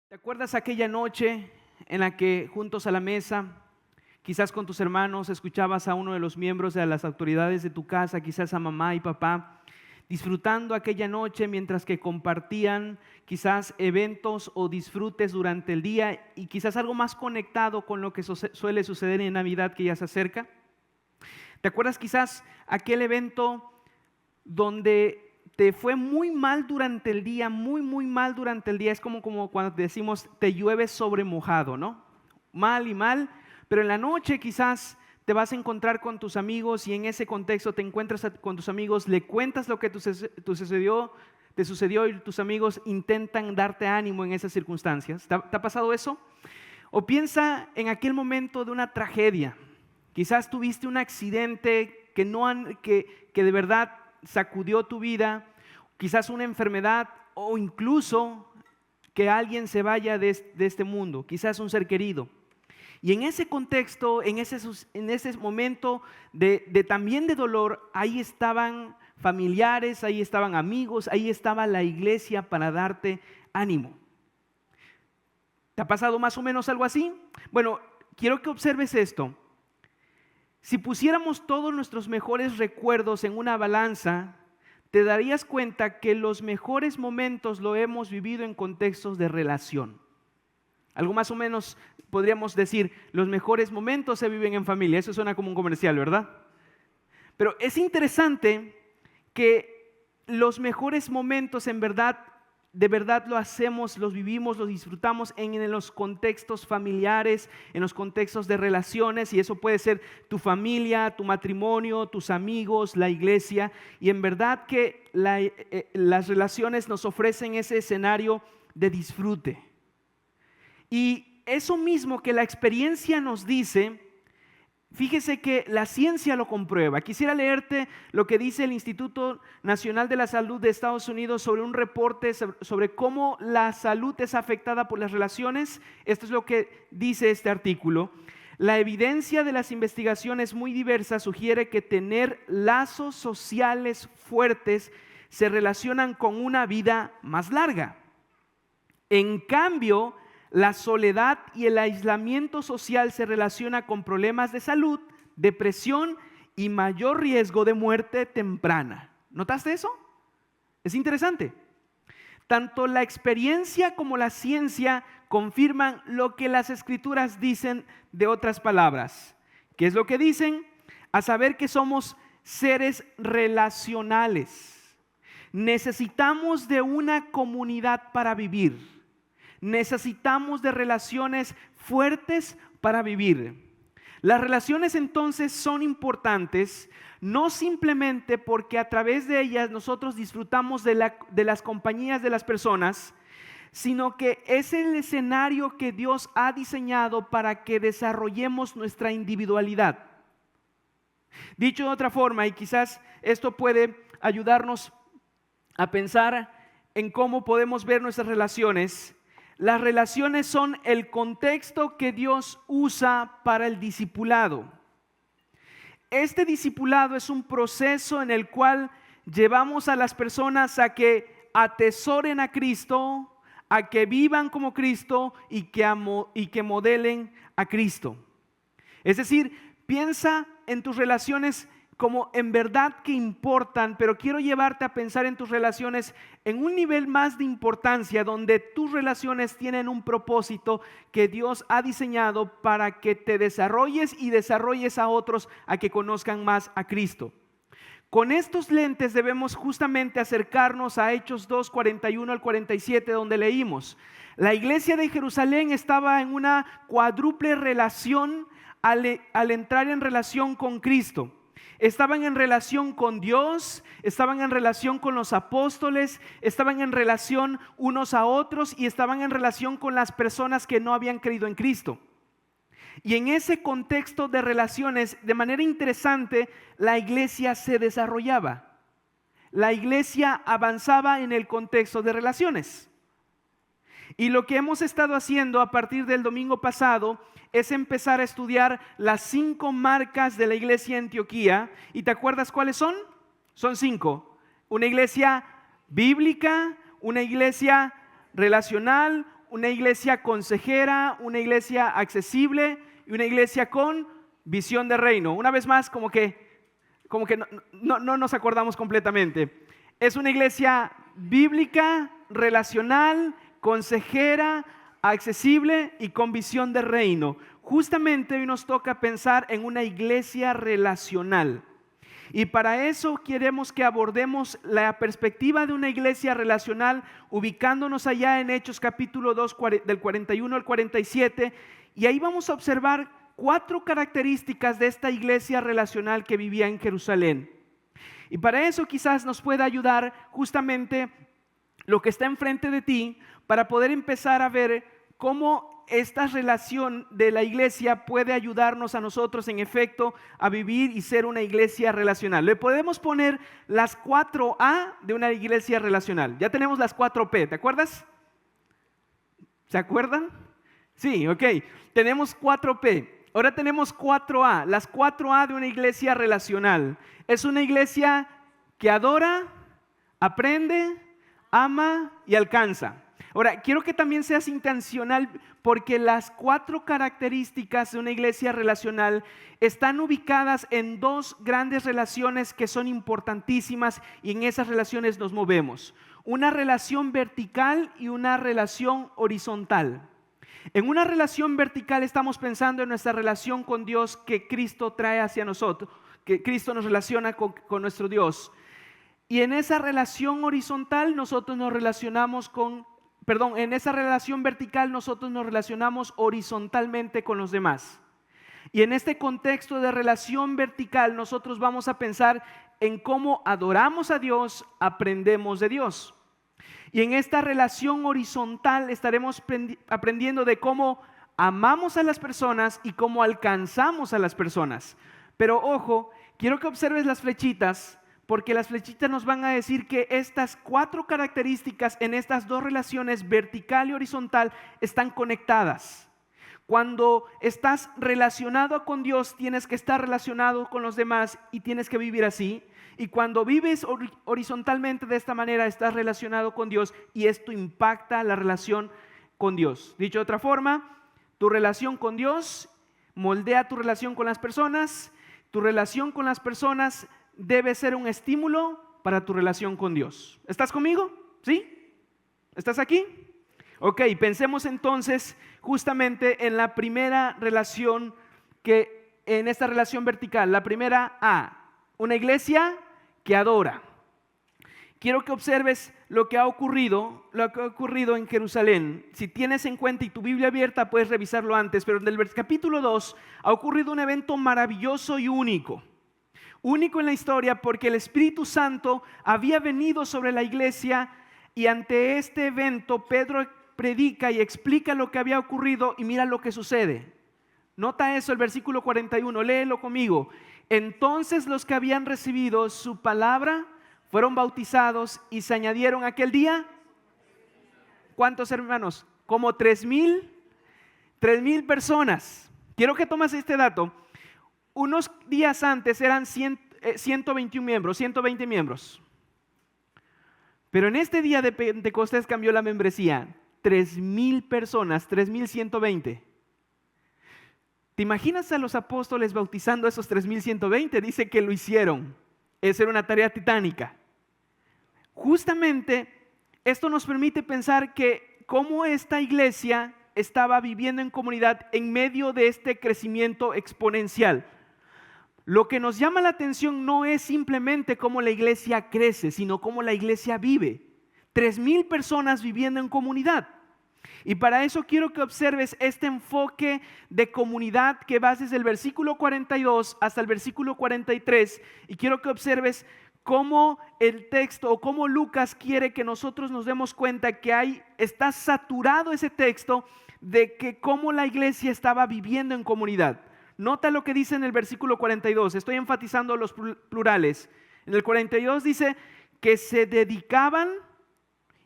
¿Te acuerdas aquella noche en la que juntos a la mesa, quizás con tus hermanos, escuchabas a uno de los miembros de las autoridades de tu casa, quizás a mamá y papá, disfrutando aquella noche mientras que compartían quizás eventos o disfrutes durante el día y quizás algo más conectado con lo que suele suceder en Navidad que ya se acerca? ¿Te acuerdas quizás aquel evento donde te fue muy mal durante el día, muy mal durante el día? Es como cuando decimos te llueve sobre mojado, ¿no? Mal y mal, pero en la noche quizás te vas a encontrar con tus amigos y en ese contexto te encuentras con tus amigos, le cuentas lo que te sucedió y tus amigos intentan darte ánimo en esas circunstancias. ¿Te ha pasado eso? O piensa en aquel momento de una tragedia. Quizás tuviste un accidente que de verdad sacudió tu vida, quizás una enfermedad o incluso que alguien se vaya de este mundo, quizás un ser querido. Y en ese contexto, en ese momento también de dolor, ahí estaban familiares, ahí estaban amigos, ahí estaba la iglesia para darte ánimo. ¿Te ha pasado más o menos algo así? Bueno, quiero que observes esto. Si pusiéramos todos nuestros mejores recuerdos en una balanza, te darías cuenta que los mejores momentos lo hemos vivido en contextos de relación. Algo más o menos podríamos decir, los mejores momentos se viven en familia. Eso suena como un comercial, ¿verdad? Pero es interesante que los mejores momentos de verdad lo hacemos, los vivimos, los disfrutamos en los contextos familiares, en los contextos de relaciones, y eso puede ser tu familia, tu matrimonio, tus amigos, la iglesia, y en verdad que las relaciones nos ofrecen ese escenario de disfrute. Y eso mismo que la experiencia nos dice, fíjese que la ciencia lo comprueba. Quisiera leerte lo que dice el Instituto Nacional de la Salud de Estados Unidos sobre un reporte sobre cómo la salud es afectada por las relaciones. Esto es lo que dice este artículo. La evidencia de las investigaciones muy diversas sugiere que tener lazos sociales fuertes se relacionan con una vida más larga. En cambio, la soledad y el aislamiento social se relaciona con problemas de salud, depresión y mayor riesgo de muerte temprana. ¿Notaste eso? Es interesante. Tanto la experiencia como la ciencia confirman lo que las escrituras dicen de otras palabras. ¿Qué es lo que dicen? A saber que somos seres relacionales. Necesitamos de una comunidad para vivir. Necesitamos de relaciones fuertes para vivir. Las relaciones entonces son importantes, no simplemente porque a través de ellas nosotros disfrutamos de las compañías de las personas, sino que es el escenario que Dios ha diseñado para que desarrollemos nuestra individualidad. Dicho de otra forma, y quizás esto puede ayudarnos a pensar en cómo podemos ver nuestras relaciones. Las relaciones son el contexto que Dios usa para el discipulado. Este discipulado es un proceso en el cual llevamos a las personas a que atesoren a Cristo, a que vivan como Cristo y que modelen a Cristo. Es decir, piensa en tus relaciones como en verdad que importan, pero quiero llevarte a pensar en tus relaciones en un nivel más de importancia, donde tus relaciones tienen un propósito que Dios ha diseñado para que te desarrolles y desarrolles a otros a que conozcan más a Cristo. Con estos lentes debemos justamente acercarnos a Hechos 2, 41 al 47, donde leímos: la iglesia de Jerusalén estaba en una cuádruple relación al entrar en relación con Cristo. Estaban en relación con Dios, estaban en relación con los apóstoles, estaban en relación unos a otros y estaban en relación con las personas que no habían creído en Cristo. Y en ese contexto de relaciones, de manera interesante, la iglesia se desarrollaba. La iglesia avanzaba en el contexto de relaciones. Y lo que hemos estado haciendo a partir del domingo pasado es empezar a estudiar las 5 marcas de la iglesia de Antioquía. ¿Y te acuerdas cuáles son? Son 5. Una iglesia bíblica, una iglesia relacional, una iglesia consejera, una iglesia accesible y una iglesia con visión de reino. Una vez más, como que no nos acordamos completamente. Es una iglesia bíblica, relacional, consejera, accesible y con visión de reino. Justamente hoy nos toca pensar en una iglesia relacional. Y para eso queremos que abordemos la perspectiva de una iglesia relacional, ubicándonos allá en Hechos capítulo 2, del 41 al 47, y ahí vamos a observar 4 características de esta iglesia relacional que vivía en Jerusalén. Y para eso quizás nos pueda ayudar justamente lo que está enfrente de ti, para poder empezar a ver cómo esta relación de la iglesia puede ayudarnos a nosotros en efecto a vivir y ser una iglesia relacional. Le podemos poner las 4A de una iglesia relacional. Ya tenemos las 4P, ¿te acuerdas? ¿Se acuerdan? Sí, ok. Tenemos 4P. Ahora tenemos 4A. Las 4A de una iglesia relacional. Es una iglesia que adora, aprende, ama y alcanza. Ahora, quiero que también seas intencional, porque las 4 características de una iglesia relacional están ubicadas en 2 grandes relaciones que son importantísimas, y en esas relaciones nos movemos. Una relación vertical y una relación horizontal. En una relación vertical estamos pensando en nuestra relación con Dios que Cristo trae hacia nosotros, que Cristo nos relaciona con nuestro Dios. Y en esa relación horizontal nosotros nos relacionamos en esa relación vertical nosotros nos relacionamos horizontalmente con los demás. Y en este contexto de relación vertical nosotros vamos a pensar en cómo adoramos a Dios, aprendemos de Dios. Y en esta relación horizontal estaremos aprendiendo de cómo amamos a las personas y cómo alcanzamos a las personas. Pero ojo, quiero que observes las flechitas, porque las flechitas nos van a decir que estas 4 características en estas 2 relaciones, vertical y horizontal, están conectadas. Cuando estás relacionado con Dios, tienes que estar relacionado con los demás y tienes que vivir así. Y cuando vives horizontalmente de esta manera, estás relacionado con Dios y esto impacta la relación con Dios. Dicho de otra forma, tu relación con Dios moldea tu relación con las personas. Tu relación con las personas debe ser un estímulo para tu relación con Dios. ¿Estás conmigo? ¿Sí? ¿Estás aquí? Ok, pensemos entonces justamente en la primera relación, en esta relación vertical. La primera A, una iglesia que adora. Quiero que observes lo que ha ocurrido en Jerusalén. Si tienes en cuenta y tu Biblia abierta, puedes revisarlo antes, pero en el capítulo 2 ha ocurrido un evento maravilloso y único. Único en la historia, porque el Espíritu Santo había venido sobre la iglesia, y ante este evento Pedro predica y explica lo que había ocurrido, y mira lo que sucede. Nota eso, el versículo 41, léelo conmigo. Entonces los que habían recibido su palabra fueron bautizados y se añadieron aquel día. ¿Cuántos hermanos? Como 3,000 personas. Quiero que tomes este dato. Unos días antes eran 121 miembros, 120 miembros. Pero en este día de Pentecostés cambió la membresía. 3,000 personas, 3,120. ¿Te imaginas a los apóstoles bautizando a esos 3,120? Dice que lo hicieron. Esa era una tarea titánica. Justamente esto nos permite pensar que cómo esta iglesia estaba viviendo en comunidad en medio de este crecimiento exponencial. Lo que nos llama la atención no es simplemente cómo la iglesia crece, sino cómo la iglesia vive. 3,000 personas viviendo en comunidad. Y para eso quiero que observes este enfoque de comunidad que va desde el versículo 42 hasta el versículo 43. Y quiero que observes cómo el texto o cómo Lucas quiere que nosotros nos demos cuenta que está saturado ese texto de que cómo la iglesia estaba viviendo en comunidad. Nota lo que dice en el versículo 42, estoy enfatizando los plurales. En el 42 dice que se dedicaban,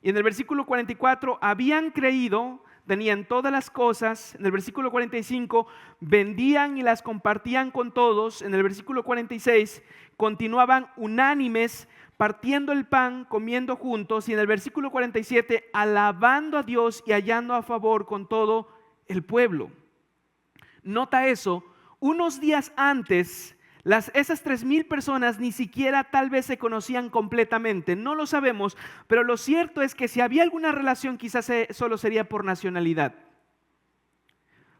y en el versículo 44 habían creído, tenían todas las cosas. En el versículo 45 vendían y las compartían con todos. En el versículo 46 continuaban unánimes partiendo el pan, comiendo juntos, y en el versículo 47, alabando a Dios y hallando a favor con todo el pueblo. Nota eso, unos días antes, esas 3,000 personas ni siquiera tal vez se conocían completamente, no lo sabemos, pero lo cierto es que si había alguna relación quizás solo sería por nacionalidad.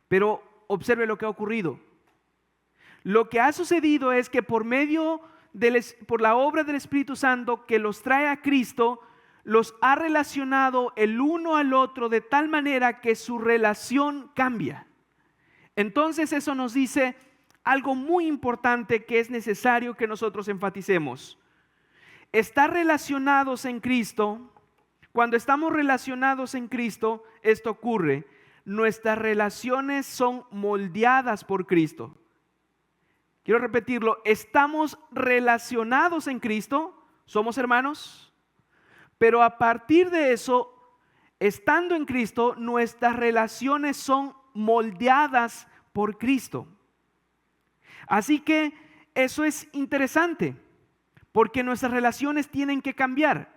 Pero observe lo que ha ocurrido. Lo que ha sucedido es que por la obra del Espíritu Santo que los trae a Cristo, los ha relacionado el uno al otro de tal manera que su relación cambia. Entonces eso nos dice algo muy importante que es necesario que nosotros enfaticemos. Estar relacionados en Cristo, cuando estamos relacionados en Cristo, esto ocurre. Nuestras relaciones son moldeadas por Cristo. Quiero repetirlo, estamos relacionados en Cristo, somos hermanos, pero a partir de eso, estando en Cristo, nuestras relaciones son moldeadas por Cristo. Así que eso es interesante, porque nuestras relaciones tienen que cambiar.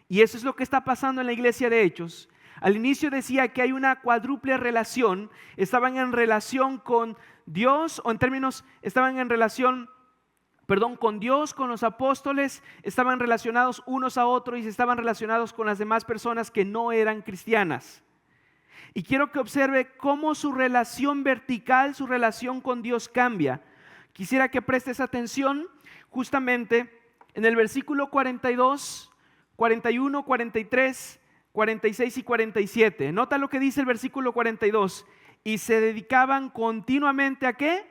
Y eso es lo que está pasando en la iglesia de Hechos. Al inicio decía que hay una cuádruple relación. Estaban en relación con Dios, estaban en relación, con Dios, con los apóstoles, estaban relacionados unos a otros y estaban relacionados con las demás personas que no eran cristianas. Y quiero que observe cómo su relación vertical, su relación con Dios cambia. Quisiera que prestes atención justamente en el versículo 42, 41, 43, 46 y 47. Nota lo que dice el versículo 42. Y se dedicaban continuamente ¿a qué?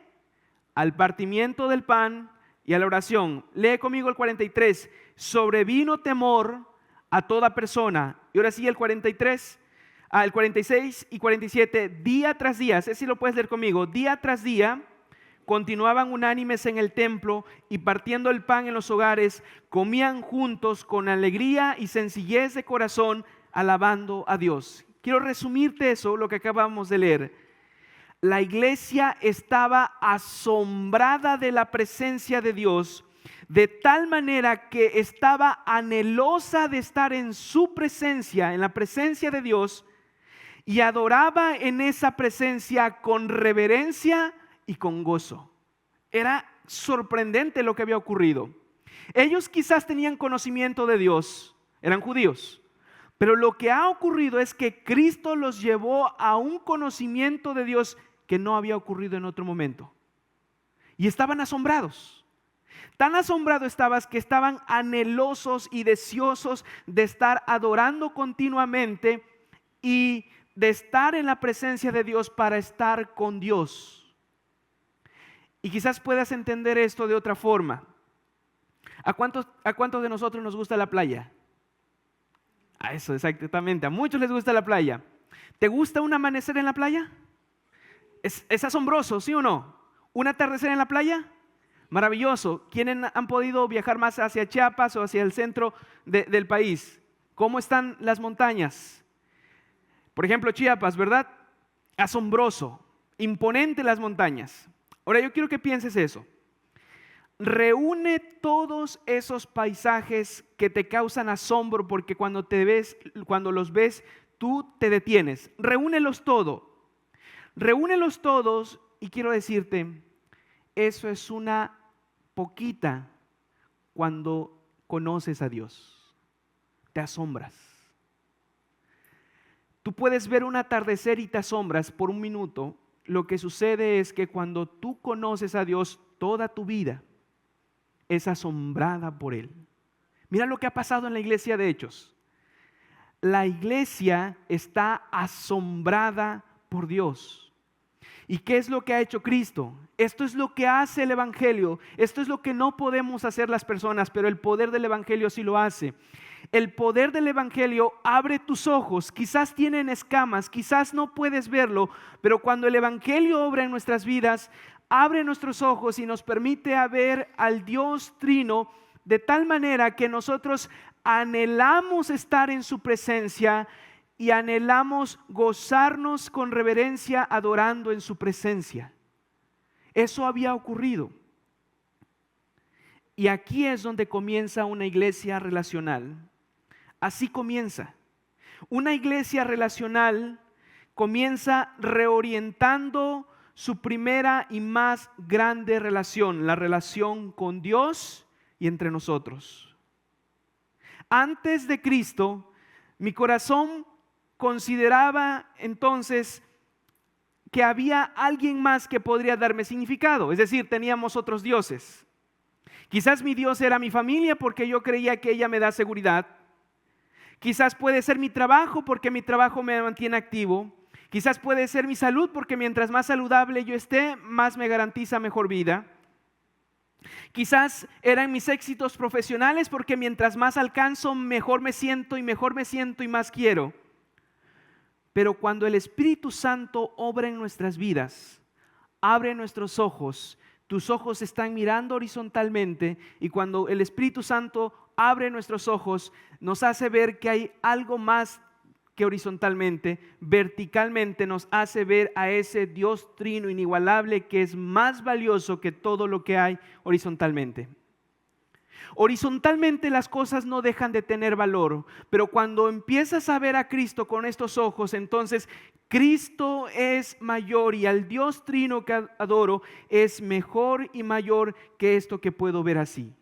Al partimiento del pan y a la oración. Lee conmigo el 43. Sobrevino temor a toda persona. Y ahora sí el 43. El 46 y 47, día tras día, ese sí lo puedes leer conmigo, día tras día, continuaban unánimes en el templo y partiendo el pan en los hogares, comían juntos con alegría y sencillez de corazón, alabando a Dios. Quiero resumirte eso, lo que acabamos de leer. La iglesia estaba asombrada de la presencia de Dios, de tal manera que estaba anhelosa de estar en su presencia, en la presencia de Dios, y adoraba en esa presencia con reverencia y con gozo. Era sorprendente lo que había ocurrido. Ellos quizás tenían conocimiento de Dios, eran judíos, pero lo que ha ocurrido es que Cristo los llevó a un conocimiento de Dios que no había ocurrido en otro momento. Y estaban asombrados. Tan asombrados que estaban anhelosos y deseosos de estar adorando continuamente y de estar en la presencia de Dios para estar con Dios. Y quizás puedas entender esto de otra forma. ¿A cuántos de nosotros nos gusta la playa? A eso, exactamente. A muchos les gusta la playa. ¿Te gusta un amanecer en la playa? Es asombroso, ¿sí o no? ¿Un atardecer en la playa? Maravilloso. ¿Quiénes han podido viajar más hacia Chiapas o hacia el centro del país? ¿Cómo están las montañas? Por ejemplo, Chiapas, ¿verdad? Asombroso, imponente las montañas. Ahora yo quiero que pienses eso. Reúne todos esos paisajes que te causan asombro porque cuando los ves, tú te detienes. Reúnelos todos y quiero decirte, eso es una poquita cuando conoces a Dios. Te asombras. Tú puedes ver un atardecer y te asombras por un minuto. Lo que sucede es que cuando tú conoces a Dios, toda tu vida es asombrada por Él. Mira lo que ha pasado en la iglesia de Hechos. La iglesia está asombrada por Dios. ¿Y qué es lo que ha hecho Cristo? Esto es lo que hace el Evangelio. Esto es lo que no podemos hacer las personas, pero el poder del Evangelio sí lo hace. El poder del Evangelio abre tus ojos. Quizás tienen escamas, quizás no puedes verlo, pero cuando el Evangelio obra en nuestras vidas, abre nuestros ojos y nos permite ver al Dios Trino de tal manera que nosotros anhelamos estar en su presencia y anhelamos gozarnos con reverencia adorando en su presencia. Eso había ocurrido. Y aquí es donde comienza una iglesia relacional. Así comienza. Una iglesia relacional comienza reorientando su primera y más grande relación, la relación con Dios y entre nosotros. Antes de Cristo, mi corazón consideraba entonces que había alguien más que podría darme significado, es decir, teníamos otros dioses. Quizás mi Dios era mi familia porque yo creía que ella me da seguridad. Quizás puede ser mi trabajo porque mi trabajo me mantiene activo. Quizás puede ser mi salud porque mientras más saludable yo esté, más me garantiza mejor vida. Quizás eran mis éxitos profesionales porque mientras más alcanzo, mejor me siento y más quiero. Pero cuando el Espíritu Santo obra en nuestras vidas, abre nuestros ojos, tus ojos están mirando horizontalmente, y cuando el Espíritu Santo abre nuestros ojos, nos hace ver que hay algo más que horizontalmente, verticalmente nos hace ver a ese Dios trino inigualable que es más valioso que todo lo que hay horizontalmente. Horizontalmente las cosas no dejan de tener valor, pero cuando empiezas a ver a Cristo con estos ojos, entonces Cristo es mayor y al Dios trino que adoro es mejor y mayor que esto que puedo ver así.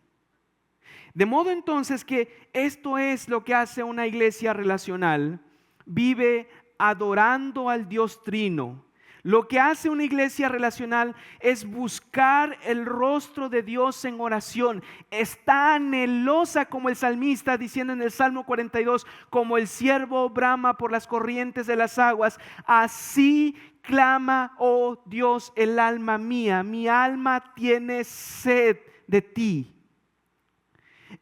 De modo entonces que esto es lo que hace una iglesia relacional. Vive adorando al Dios trino. Lo que hace una iglesia relacional es buscar el rostro de Dios en oración. Está anhelosa como el salmista diciendo en el Salmo 42, como el ciervo brama por las corrientes de las aguas, así clama, oh Dios, el alma mía. Mi alma tiene sed de ti.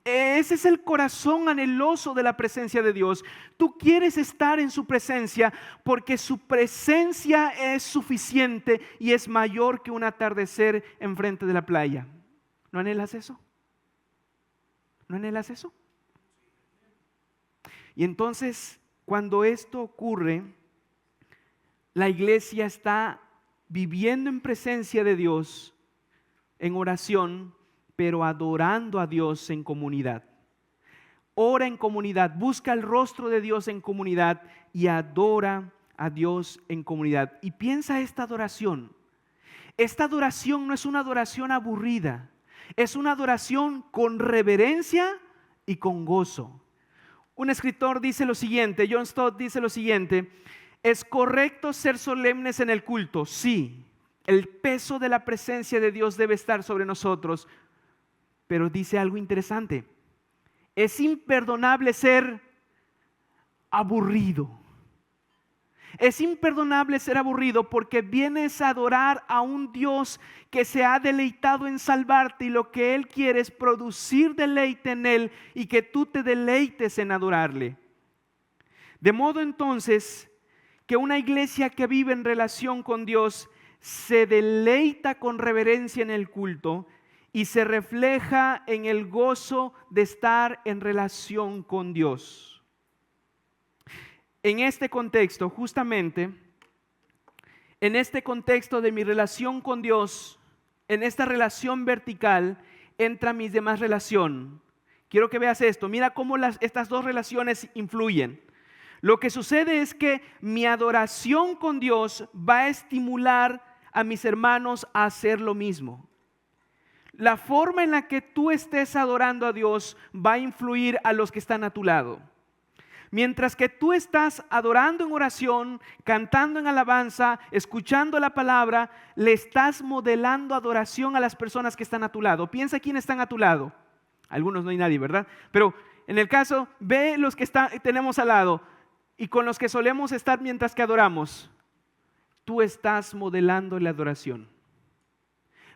Ese es el corazón anheloso de la presencia de Dios. Tú quieres estar en su presencia porque su presencia es suficiente y es mayor que un atardecer enfrente de la playa. ¿No anhelas eso? ¿No anhelas eso? Y entonces, cuando esto ocurre, la iglesia está viviendo en presencia de Dios, en oración, pero adorando a Dios en comunidad. Ora en comunidad, busca el rostro de Dios en comunidad y adora a Dios en comunidad. Y piensa esta adoración. Esta adoración no es una adoración aburrida, es una adoración con reverencia y con gozo. Un escritor dice lo siguiente, John Stott dice lo siguiente: ¿es correcto ser solemnes en el culto? Sí, el peso de la presencia de Dios debe estar sobre nosotros. Pero dice algo interesante: es imperdonable ser aburrido. Es imperdonable ser aburrido porque vienes a adorar a un Dios que se ha deleitado en salvarte y lo que Él quiere es producir deleite en Él y que tú te deleites en adorarle. De modo entonces que una iglesia que vive en relación con Dios se deleita con reverencia en el culto y se refleja en el gozo de estar en relación con Dios. En este contexto, justamente, en este contexto de mi relación con Dios, en esta relación vertical, entra mi demás relación. Quiero que veas esto. Mira cómo estas dos relaciones influyen. Lo que sucede es que mi adoración con Dios va a estimular a mis hermanos a hacer lo mismo. La forma en la que tú estés adorando a Dios va a influir a los que están a tu lado. Mientras que tú estás adorando en oración, cantando en alabanza, escuchando la palabra, le estás modelando adoración a las personas que están a tu lado. Piensa quién están a tu lado. Algunos no hay nadie, ¿verdad? Pero en el caso, ve los que tenemos al lado y con los que solemos estar mientras que adoramos. Tú estás modelando la adoración.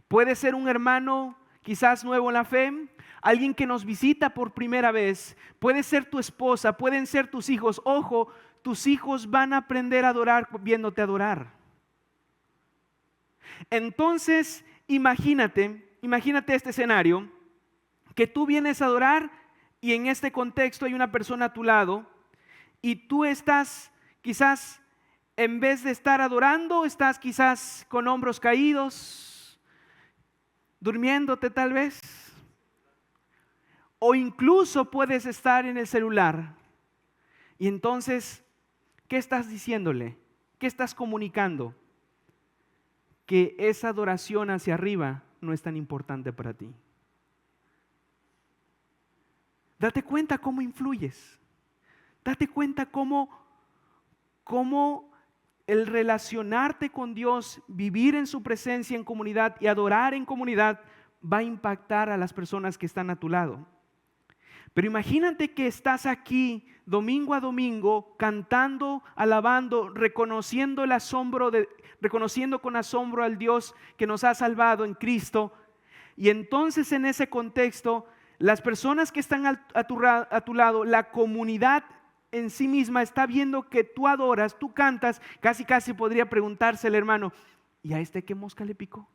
Puede ser un hermano quizás nuevo en la fe, alguien que nos visita por primera vez, puede ser tu esposa, pueden ser tus hijos. Ojo, tus hijos van a aprender a adorar viéndote adorar. Entonces, imagínate este escenario, que tú vienes a adorar y en este contexto hay una persona a tu lado y tú estás quizás, en vez de estar adorando, estás quizás con hombros caídos, durmiéndote tal vez. O incluso puedes estar en el celular y entonces, ¿qué estás diciéndole? ¿Qué estás comunicando? Que esa adoración hacia arriba no es tan importante para ti. Date cuenta cómo influyes. Date cuenta cómo el relacionarte con Dios, vivir en su presencia en comunidad y adorar en comunidad va a impactar a las personas que están a tu lado. Pero imagínate que estás aquí domingo a domingo cantando, alabando, reconociendo con asombro al Dios que nos ha salvado en Cristo. Y entonces en ese contexto, las personas que están a tu lado, la comunidad en sí misma está viendo que tú adoras, tú cantas, casi podría preguntarse el hermano, ¿y a este qué mosca le picó?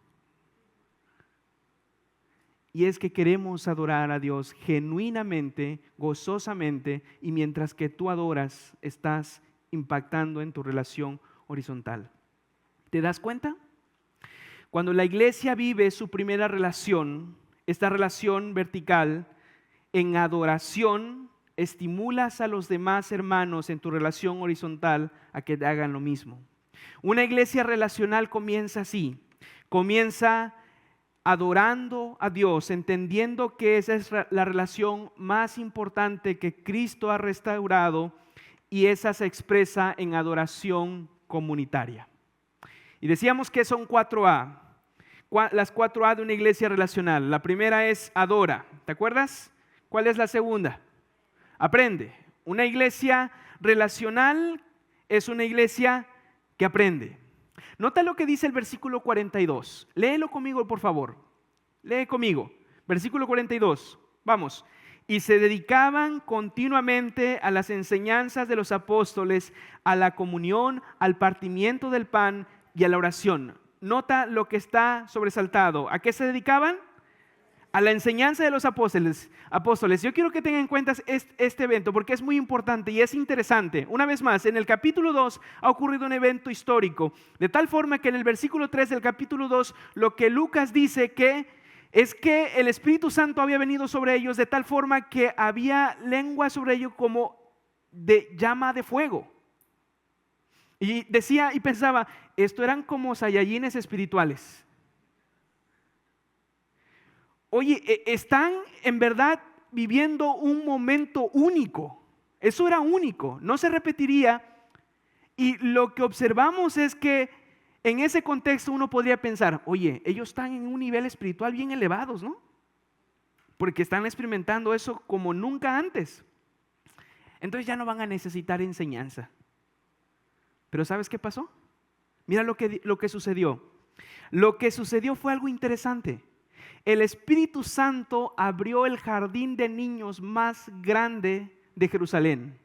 Y es que queremos adorar a Dios genuinamente, gozosamente, y mientras que tú adoras, estás impactando en tu relación horizontal. ¿Te das cuenta? Cuando la iglesia vive su primera relación, esta relación vertical, en adoración, estimulas a los demás hermanos en tu relación horizontal a que hagan lo mismo. Una iglesia relacional comienza así, comienza adorando a Dios, entendiendo que esa es la relación más importante que Cristo ha restaurado y esa se expresa en adoración comunitaria. Y decíamos que son 4A, las 4A de una iglesia relacional. La primera es adora, ¿te acuerdas? ¿Cuál es la segunda? Aprende. Una iglesia relacional es una iglesia que aprende. Nota lo que dice el versículo 42. Léelo conmigo, por favor. Lee conmigo. Versículo 42. Vamos. Y se dedicaban continuamente a las enseñanzas de los apóstoles, a la comunión, al partimiento del pan y a la oración. Nota lo que está sobresaltado. ¿A qué se dedicaban? A la enseñanza de los apóstoles. Yo quiero que tengan en cuenta este evento porque es muy importante y es interesante. Una vez más, en el capítulo 2 ha ocurrido un evento histórico, de tal forma que en el versículo 3 del capítulo 2, lo que Lucas dice es que el Espíritu Santo había venido sobre ellos de tal forma que había lengua sobre ellos como de llama de fuego. Y decía y pensaba, esto eran como saiyajines espirituales. Oye, están en verdad viviendo un momento único. Eso era único, no se repetiría. Y lo que observamos es que en ese contexto uno podría pensar, oye, ellos están en un nivel espiritual bien elevados, ¿no? Porque están experimentando eso como nunca antes. Entonces ya no van a necesitar enseñanza. Pero ¿sabes qué pasó? Mira lo que sucedió. Lo que sucedió fue algo interesante. El Espíritu Santo abrió el jardín de niños más grande de Jerusalén.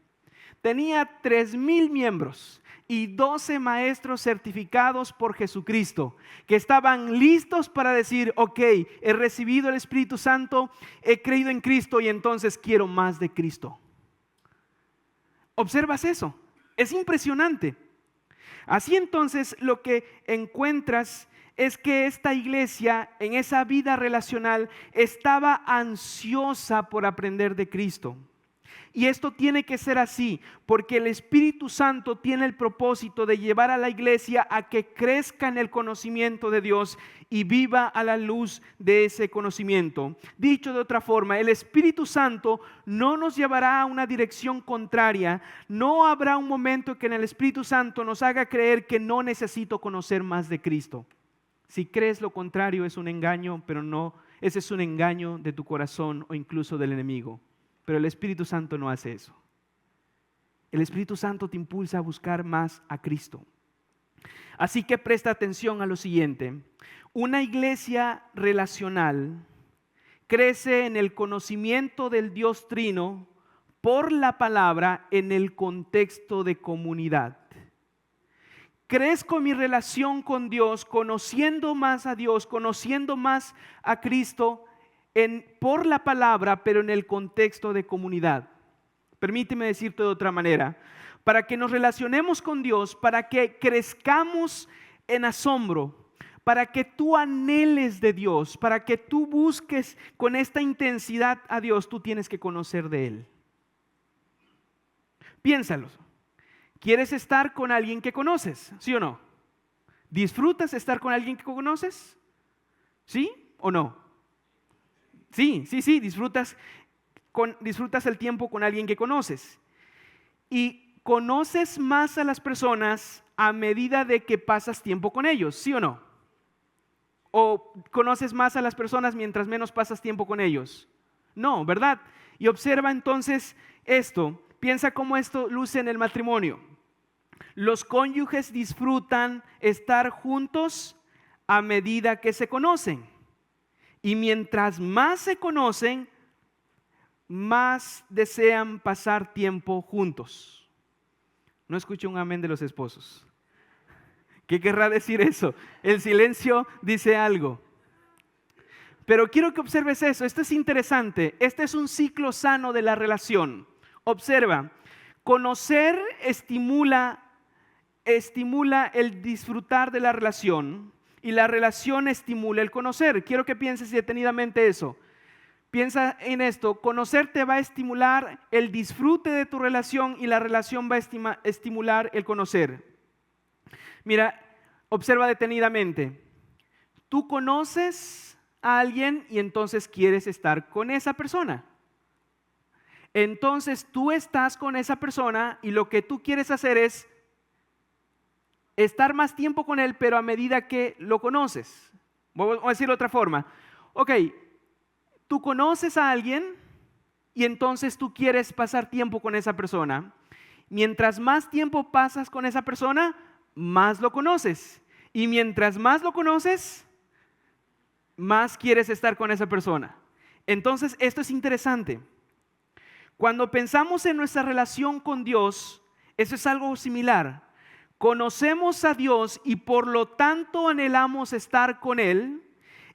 Tenía 3,000 miembros y 12 maestros certificados por Jesucristo, que estaban listos para decir, ok, he recibido el Espíritu Santo, he creído en Cristo y entonces quiero más de Cristo. ¿Observas eso? Es impresionante. Así entonces lo que encuentras es que esta iglesia en esa vida relacional estaba ansiosa por aprender de Cristo. Y esto tiene que ser así, porque el Espíritu Santo tiene el propósito de llevar a la iglesia a que crezca en el conocimiento de Dios y viva a la luz de ese conocimiento. Dicho de otra forma, el Espíritu Santo no nos llevará a una dirección contraria. No habrá un momento que en el Espíritu Santo nos haga creer que no necesito conocer más de Cristo. Si crees lo contrario es un engaño, pero no, ese es un engaño de tu corazón o incluso del enemigo. Pero el Espíritu Santo no hace eso. El Espíritu Santo te impulsa a buscar más a Cristo. Así que presta atención a lo siguiente. Una iglesia relacional crece en el conocimiento del Dios Trino por la palabra en el contexto de comunidad. Crezco en mi relación con Dios, conociendo más a Dios, conociendo más a Cristo por la palabra, pero en el contexto de comunidad. Permíteme decirte de otra manera. Para que nos relacionemos con Dios, para que crezcamos en asombro, para que tú anheles de Dios, para que tú busques con esta intensidad a Dios, tú tienes que conocer de Él. Piénsalo. ¿Quieres estar con alguien que conoces? ¿Sí o no? ¿Disfrutas estar con alguien que conoces? ¿Sí o no? Sí, disfrutas el tiempo con alguien que conoces. Y conoces más a las personas a medida de que pasas tiempo con ellos, ¿sí o no? ¿O conoces más a las personas mientras menos pasas tiempo con ellos? No, ¿verdad? Y observa entonces esto. Piensa cómo esto luce en el matrimonio. Los cónyuges disfrutan estar juntos a medida que se conocen. Y mientras más se conocen, más desean pasar tiempo juntos. No escucho un amén de los esposos. ¿Qué querrá decir eso? El silencio dice algo. Pero quiero que observes eso. Esto es interesante. Este es un ciclo sano de la relación. Observa, conocer estimula el disfrutar de la relación y la relación estimula el conocer. Quiero que pienses detenidamente eso. Piensa en esto, conocer te va a estimular el disfrute de tu relación y la relación va a estimular el conocer. Mira, observa detenidamente. Tú conoces a alguien y entonces quieres estar con esa persona. Entonces tú estás con esa persona y lo que tú quieres hacer es estar más tiempo con él, pero a medida que lo conoces. Voy a decirlo de otra forma. Ok, tú conoces a alguien y entonces tú quieres pasar tiempo con esa persona. Mientras más tiempo pasas con esa persona, más lo conoces. Y mientras más lo conoces, más quieres estar con esa persona. Entonces, esto es interesante. Cuando pensamos en nuestra relación con Dios, eso es algo similar. Conocemos a Dios y por lo tanto anhelamos estar con Él.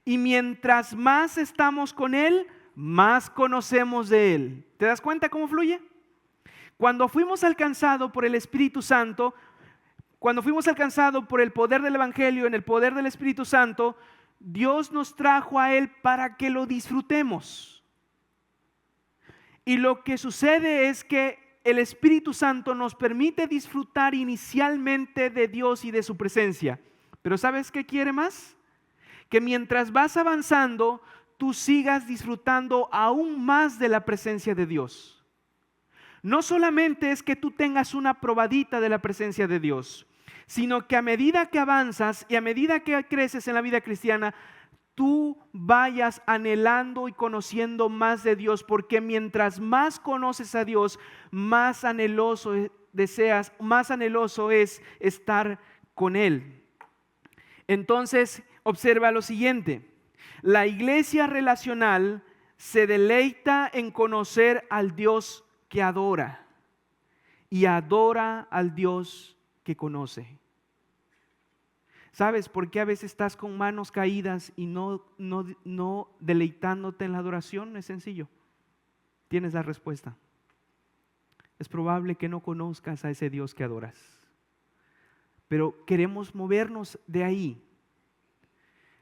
Y mientras más estamos con Él, más conocemos de Él. ¿Te das cuenta cómo fluye? Cuando fuimos alcanzados por el Espíritu Santo, cuando fuimos alcanzados por el poder del Evangelio, en el poder del Espíritu Santo, Dios nos trajo a Él para que lo disfrutemos. Y lo que sucede es que el Espíritu Santo nos permite disfrutar inicialmente de Dios y de su presencia. Pero ¿sabes qué quiere más? Que mientras vas avanzando, tú sigas disfrutando aún más de la presencia de Dios. No solamente es que tú tengas una probadita de la presencia de Dios, sino que a medida que avanzas y a medida que creces en la vida cristiana, tú vayas anhelando y conociendo más de Dios, porque mientras más conoces a Dios, más anheloso deseas, más anheloso es estar con Él. Entonces, observa lo siguiente. La iglesia relacional se deleita en conocer al Dios que adora y adora al Dios que conoce. ¿Sabes por qué a veces estás con manos caídas y no deleitándote en la adoración? Es sencillo. Tienes la respuesta. Es probable que no conozcas a ese Dios que adoras. Pero queremos movernos de ahí.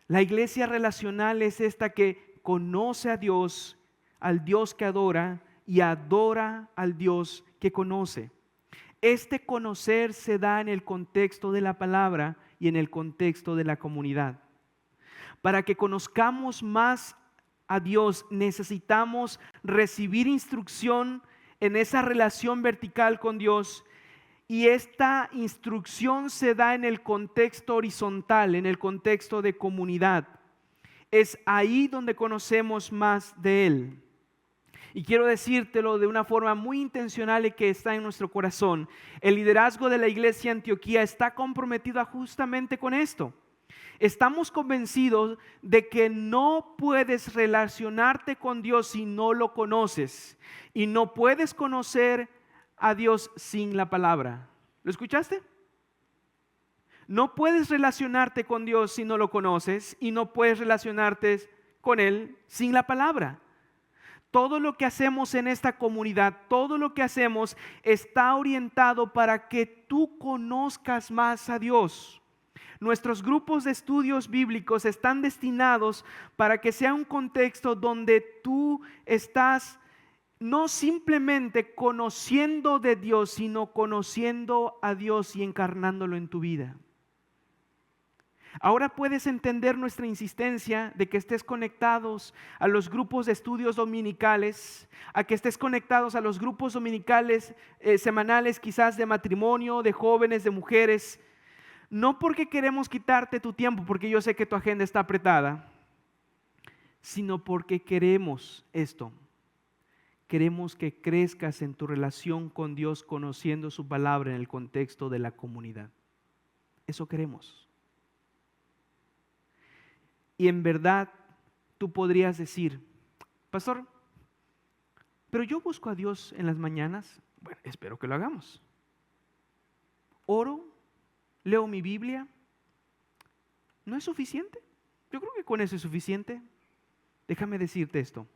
La iglesia relacional es esta que conoce a Dios, al Dios que adora y adora al Dios que conoce. Este conocer se da en el contexto de la palabra y en el contexto de la comunidad. Para que conozcamos más a Dios, necesitamos recibir instrucción en esa relación vertical con Dios, y esta instrucción se da en el contexto horizontal, en el contexto de comunidad. Es ahí donde conocemos más de Él. Y quiero decírtelo de una forma muy intencional y que está en nuestro corazón. El liderazgo de la iglesia Antioquía está comprometido justamente con esto. Estamos convencidos de que no puedes relacionarte con Dios si no lo conoces. Y no puedes conocer a Dios sin la palabra. ¿Lo escuchaste? No puedes relacionarte con Dios si no lo conoces. Y no puedes relacionarte con Él sin la palabra. Todo lo que hacemos en esta comunidad, todo lo que hacemos está orientado para que tú conozcas más a Dios. Nuestros grupos de estudios bíblicos están destinados para que sea un contexto donde tú estás no simplemente conociendo de Dios, sino conociendo a Dios y encarnándolo en tu vida. Ahora puedes entender nuestra insistencia de que estés conectados a los grupos de estudios dominicales, a que estés conectados a los grupos dominicales semanales, quizás de matrimonio, de jóvenes, de mujeres. No porque queremos quitarte tu tiempo, porque yo sé que tu agenda está apretada, sino porque queremos esto. Queremos que crezcas en tu relación con Dios, conociendo su palabra en el contexto de la comunidad. Eso queremos. Y en verdad tú podrías decir, pastor, pero yo busco a Dios en las mañanas. Bueno, espero que lo hagamos. Oro, leo mi Biblia. ¿No es suficiente? Yo creo que con eso es suficiente. Déjame decirte esto.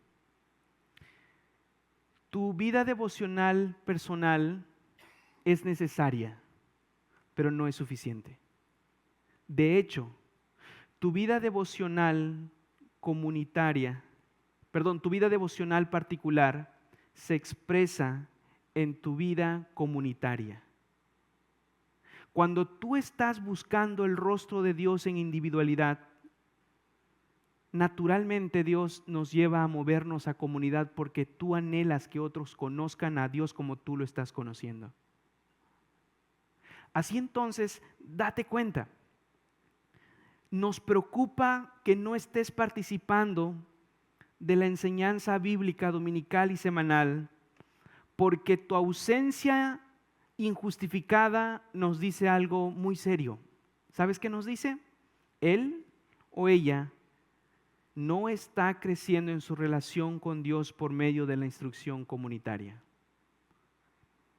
Tu vida devocional personal es necesaria, pero no es suficiente. De hecho, tu vida devocional tu vida devocional particular se expresa en tu vida comunitaria. Cuando tú estás buscando el rostro de Dios en individualidad, naturalmente Dios nos lleva a movernos a comunidad porque tú anhelas que otros conozcan a Dios como tú lo estás conociendo. Así entonces, date cuenta. Nos preocupa que no estés participando de la enseñanza bíblica dominical y semanal porque tu ausencia injustificada nos dice algo muy serio. ¿Sabes qué nos dice? Él o ella no está creciendo en su relación con Dios por medio de la instrucción comunitaria.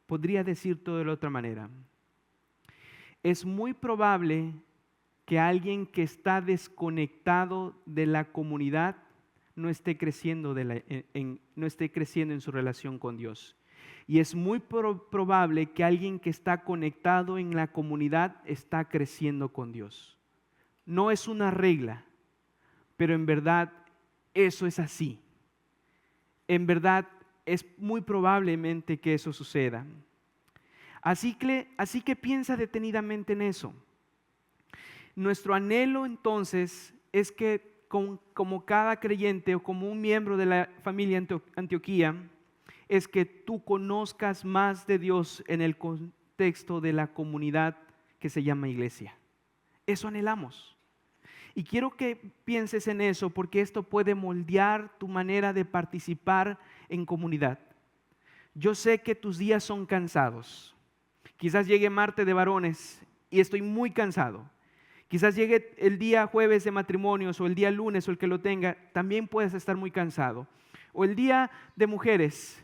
Podría decir todo de la otra manera. Es muy probable que alguien que está desconectado de la comunidad no esté creciendo en su relación con Dios. Y es muy probable que alguien que está conectado en la comunidad está creciendo con Dios. No es una regla, pero en verdad eso es así. En verdad es muy probablemente que eso suceda. Así que piensa detenidamente en eso. Nuestro anhelo entonces es que como cada creyente o como un miembro de la familia Antioquía, es que tú conozcas más de Dios en el contexto de la comunidad que se llama iglesia. Eso anhelamos. Y quiero que pienses en eso porque esto puede moldear tu manera de participar en comunidad. Yo sé que tus días son cansados. Quizás llegue martes de varones y estoy muy cansado. Quizás llegue el día jueves de matrimonios o el día lunes o el que lo tenga, también puedes estar muy cansado. O el día de mujeres.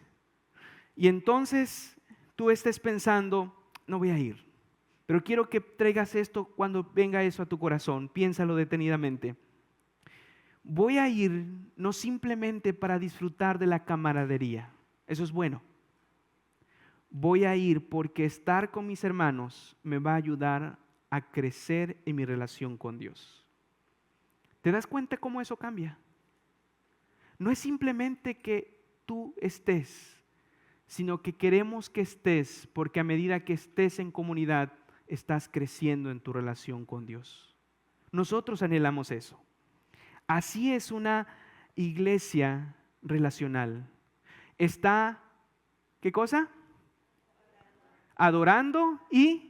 Y entonces tú estés pensando, no voy a ir. Pero quiero que traigas esto cuando venga eso a tu corazón. Piénsalo detenidamente. Voy a ir no simplemente para disfrutar de la camaradería. Eso es bueno. Voy a ir porque estar con mis hermanos me va a ayudar a crecer en mi relación con Dios. ¿Te das cuenta cómo eso cambia? No es simplemente que tú estés, sino que queremos que estés, porque a medida que estés en comunidad, estás creciendo en tu relación con Dios. Nosotros anhelamos eso. Así es una iglesia relacional. Está, ¿qué cosa? Adorando y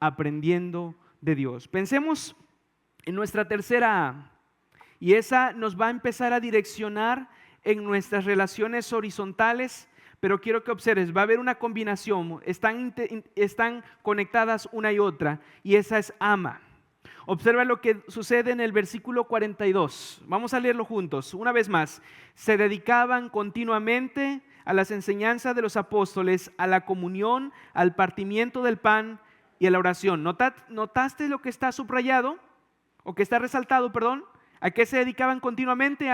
aprendiendo de Dios. Pensemos en nuestra tercera A, y esa nos va a empezar a direccionar en nuestras relaciones horizontales, pero quiero que observes, va a haber una combinación, están conectadas una y otra, y esa es ama. Observa lo que sucede en el versículo 42. Vamos a leerlo juntos. Una vez más, se dedicaban continuamente a las enseñanzas de los apóstoles, a la comunión, al partimiento del pan y a la oración. ¿Notaste lo que está subrayado? O que está resaltado, perdón. ¿A qué se dedicaban continuamente?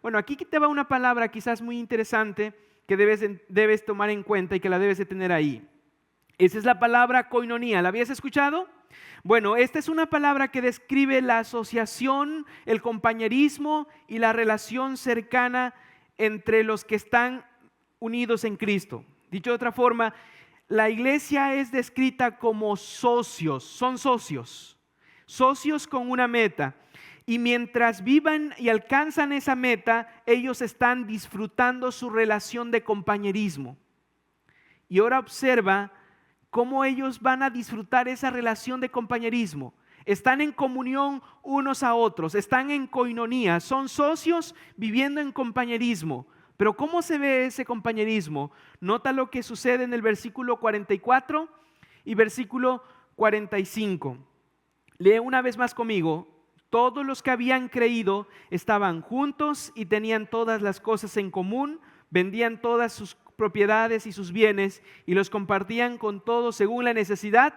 Bueno, aquí te va una palabra quizás muy interesante que debes tomar en cuenta y que la debes de tener ahí. Esa es la palabra koinonía. ¿La habías escuchado? Bueno, esta es una palabra que describe la asociación, el compañerismo y la relación cercana entre los que están unidos en Cristo. Dicho de otra forma, la iglesia es descrita como socios, son socios con una meta. Y mientras vivan y alcanzan esa meta, ellos están disfrutando su relación de compañerismo. Y ahora observa cómo ellos van a disfrutar esa relación de compañerismo. Están en comunión unos a otros, están en coinonía, son socios viviendo en compañerismo. Pero ¿cómo se ve ese compañerismo? Nota lo que sucede en el versículo 44 y versículo 45. Lee una vez más conmigo. Todos los que habían creído estaban juntos y tenían todas las cosas en común, vendían todas sus propiedades y sus bienes y los compartían con todos según la necesidad.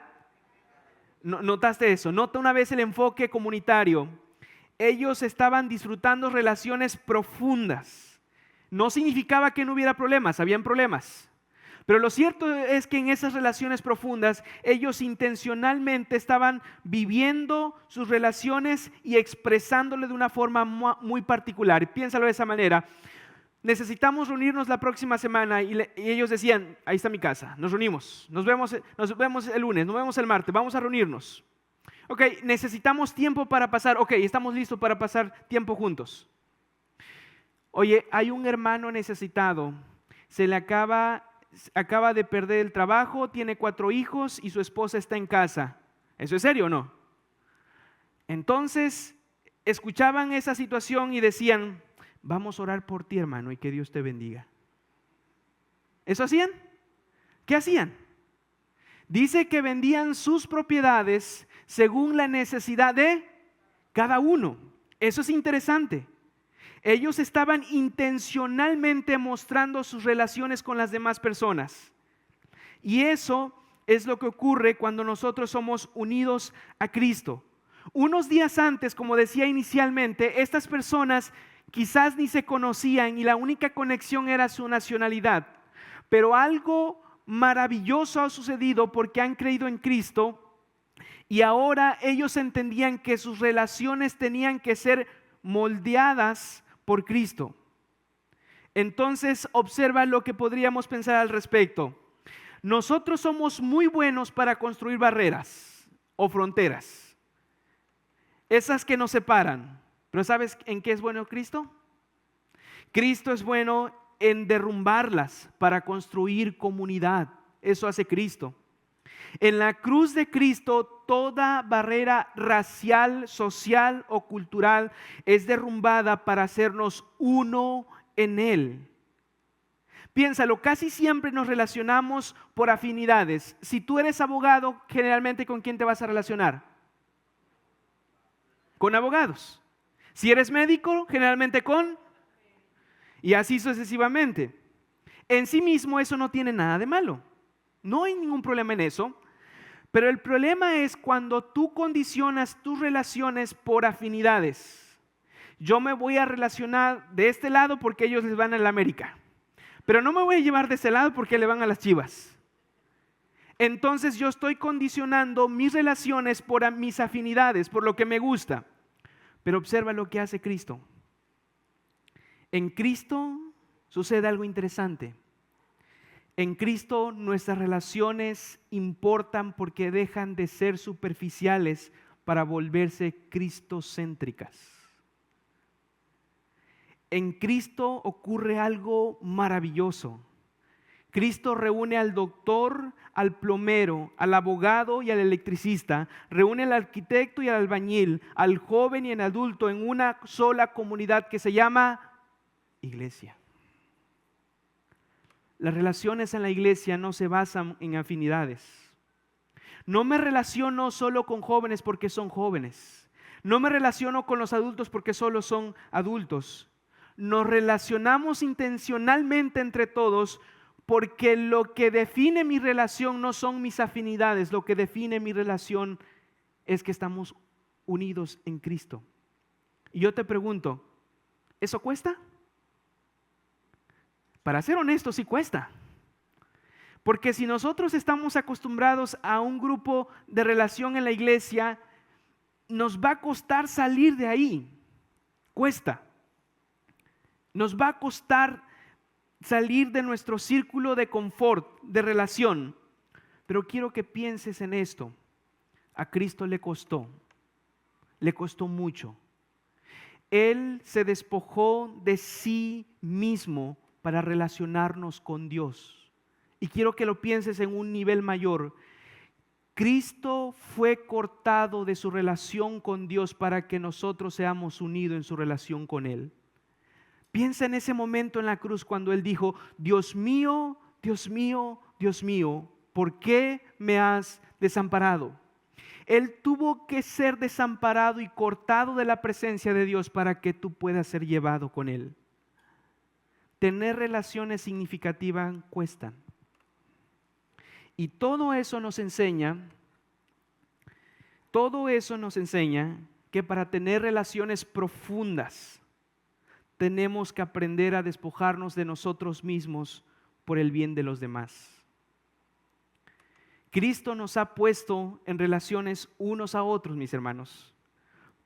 ¿Notaste eso? Nota una vez el enfoque comunitario. Ellos estaban disfrutando relaciones profundas. No significaba que no hubiera problemas, habían problemas. Pero lo cierto es que en esas relaciones profundas, ellos intencionalmente estaban viviendo sus relaciones y expresándole de una forma muy particular. Piénsalo de esa manera. Necesitamos reunirnos la próxima semana y ellos decían, ahí está mi casa, nos reunimos, nos vemos el lunes, nos vemos el martes, vamos a reunirnos. Ok, necesitamos tiempo para pasar, ok, estamos listos para pasar tiempo juntos. Oye, hay un hermano necesitado, se le acaba de perder el trabajo, tiene 4 hijos y su esposa está en casa. ¿Eso es serio o no? Entonces, escuchaban esa situación y decían, vamos a orar por ti, hermano, y que Dios te bendiga. ¿Eso hacían? ¿Qué hacían? Dice que vendían sus propiedades según la necesidad de cada uno. Eso es interesante. Ellos estaban intencionalmente mostrando sus relaciones con las demás personas. Y eso es lo que ocurre cuando nosotros somos unidos a Cristo. Unos días antes, como decía inicialmente, estas personas quizás ni se conocían y la única conexión era su nacionalidad. Pero algo maravilloso ha sucedido porque han creído en Cristo y ahora ellos entendían que sus relaciones tenían que ser moldeadas por Cristo. Entonces observa lo que podríamos pensar al respecto. Nosotros somos muy buenos para construir barreras o fronteras, esas que nos separan. Pero ¿sabes en qué es bueno Cristo? Cristo es bueno en derrumbarlas para construir comunidad. Eso hace Cristo. En la cruz de Cristo, toda barrera racial, social o cultural es derrumbada para hacernos uno en Él. Piénsalo, casi siempre nos relacionamos por afinidades. Si tú eres abogado, generalmente ¿con quién te vas a relacionar? Con abogados. Si eres médico, generalmente con... Y así sucesivamente. En sí mismo eso no tiene nada de malo. No hay ningún problema en eso. Pero el problema es cuando tú condicionas tus relaciones por afinidades. Yo me voy a relacionar de este lado porque ellos les van a la América. Pero no me voy a llevar de ese lado porque le van a las Chivas. Entonces yo estoy condicionando mis relaciones por mis afinidades, por lo que me gusta. Pero observa lo que hace Cristo. En Cristo sucede algo interesante. En Cristo nuestras relaciones importan porque dejan de ser superficiales para volverse cristocéntricas. En Cristo ocurre algo maravilloso. Cristo reúne al doctor, al plomero, al abogado y al electricista, reúne al arquitecto y al albañil, al joven y al adulto en una sola comunidad que se llama iglesia. Las relaciones en la iglesia no se basan en afinidades. No me relaciono solo con jóvenes porque son jóvenes. No me relaciono con los adultos porque solo son adultos. Nos relacionamos intencionalmente entre todos porque lo que define mi relación no son mis afinidades. Lo que define mi relación es que estamos unidos en Cristo. Y yo te pregunto, ¿eso cuesta? Para ser honesto, sí cuesta. Porque si nosotros estamos acostumbrados a un grupo de relación en la iglesia, nos va a costar salir de ahí. Cuesta. Nos va a costar salir de nuestro círculo de confort, de relación. Pero quiero que pienses en esto. A Cristo le costó mucho. Él se despojó de sí mismo para relacionarnos con Dios. Y quiero que lo pienses en un nivel mayor. Cristo fue cortado de su relación con Dios para que nosotros seamos unidos en su relación con Él. Piensa en ese momento en la cruz cuando Él dijo: Dios mío, Dios mío, Dios mío, ¿por qué me has desamparado? Él tuvo que ser desamparado y cortado de la presencia de Dios para que tú puedas ser llevado con Él. Tener relaciones significativas cuestan. Y todo eso nos enseña que para tener relaciones profundas tenemos que aprender a despojarnos de nosotros mismos por el bien de los demás. Cristo nos ha puesto en relaciones unos a otros, mis hermanos,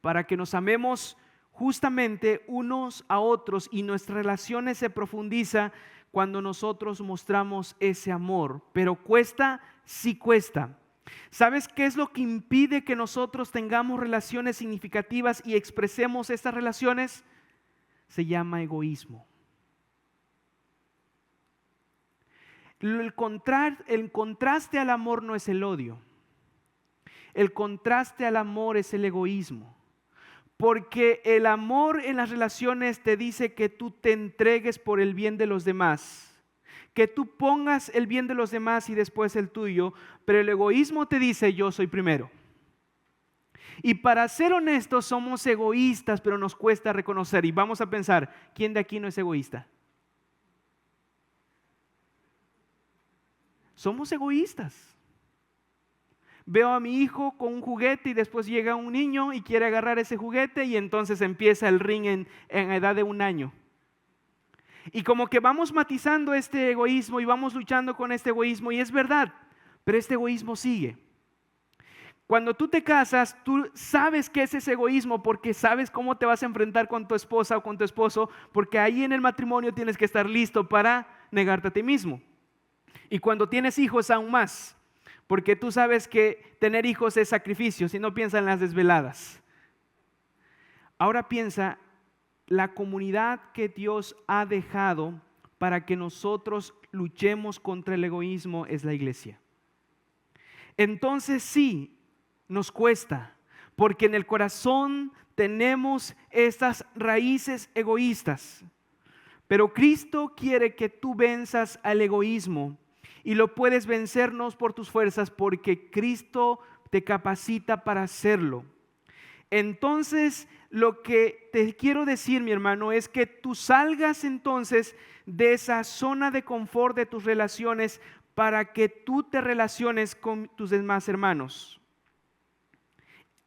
para que nos amemos justamente unos a otros, y nuestras relaciones se profundizan cuando nosotros mostramos ese amor. Pero cuesta, sí cuesta. ¿Sabes qué es lo que impide que nosotros tengamos relaciones significativas y expresemos estas relaciones? Se llama egoísmo. El contraste al amor no es el odio. El contraste al amor es el egoísmo. Porque el amor en las relaciones te dice que tú te entregues por el bien de los demás, que tú pongas el bien de los demás y después el tuyo, pero el egoísmo te dice: yo soy primero. Y para ser honestos, somos egoístas, pero nos cuesta reconocer. Y vamos a pensar, ¿quién de aquí no es egoísta? Somos egoístas. Veo a mi hijo con un juguete y después llega un niño y quiere agarrar ese juguete, y entonces empieza el ring en edad de 1 año. Y como que vamos matizando este egoísmo y vamos luchando con este egoísmo, y es verdad, pero este egoísmo sigue. Cuando tú te casas, tú sabes qué es ese egoísmo, porque sabes cómo te vas a enfrentar con tu esposa o con tu esposo, porque ahí en el matrimonio tienes que estar listo para negarte a ti mismo. Y cuando tienes hijos, aún más, porque tú sabes que tener hijos es sacrificio. Si no, piensa en las desveladas. Ahora piensa la comunidad que Dios ha dejado para que nosotros luchemos contra el egoísmo es la iglesia. Entonces sí, nos cuesta, porque en el corazón tenemos estas raíces egoístas. Pero Cristo quiere que tú venzas al egoísmo, y lo puedes vencer no por tus fuerzas, porque Cristo te capacita para hacerlo. Entonces, lo que te quiero decir, mi hermano, es que tú salgas entonces de esa zona de confort de tus relaciones para que tú te relaciones con tus demás hermanos.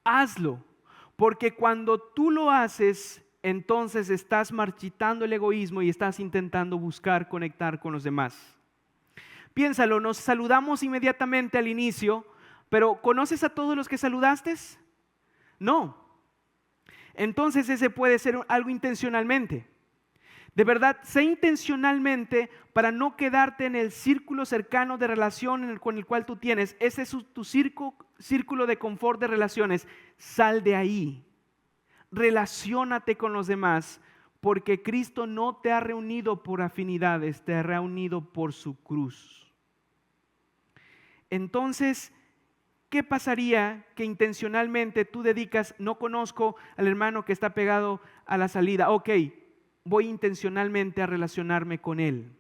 Hazlo, porque cuando tú lo haces, entonces estás marchitando el egoísmo y estás intentando buscar conectar con los demás. Piénsalo, nos saludamos inmediatamente al inicio, pero ¿conoces a todos los que saludaste? No. Entonces ese puede ser algo intencionalmente. De verdad, sé intencionalmente para no quedarte en el círculo cercano de relación con el cual tú tienes. Ese es tu círculo de confort de relaciones. Sal de ahí. Relaciónate con los demás, porque Cristo no te ha reunido por afinidades, te ha reunido por su cruz. Entonces, ¿qué pasaría que intencionalmente tú dedicas: no conozco al hermano que está pegado a la salida? Ok, voy intencionalmente a relacionarme con él.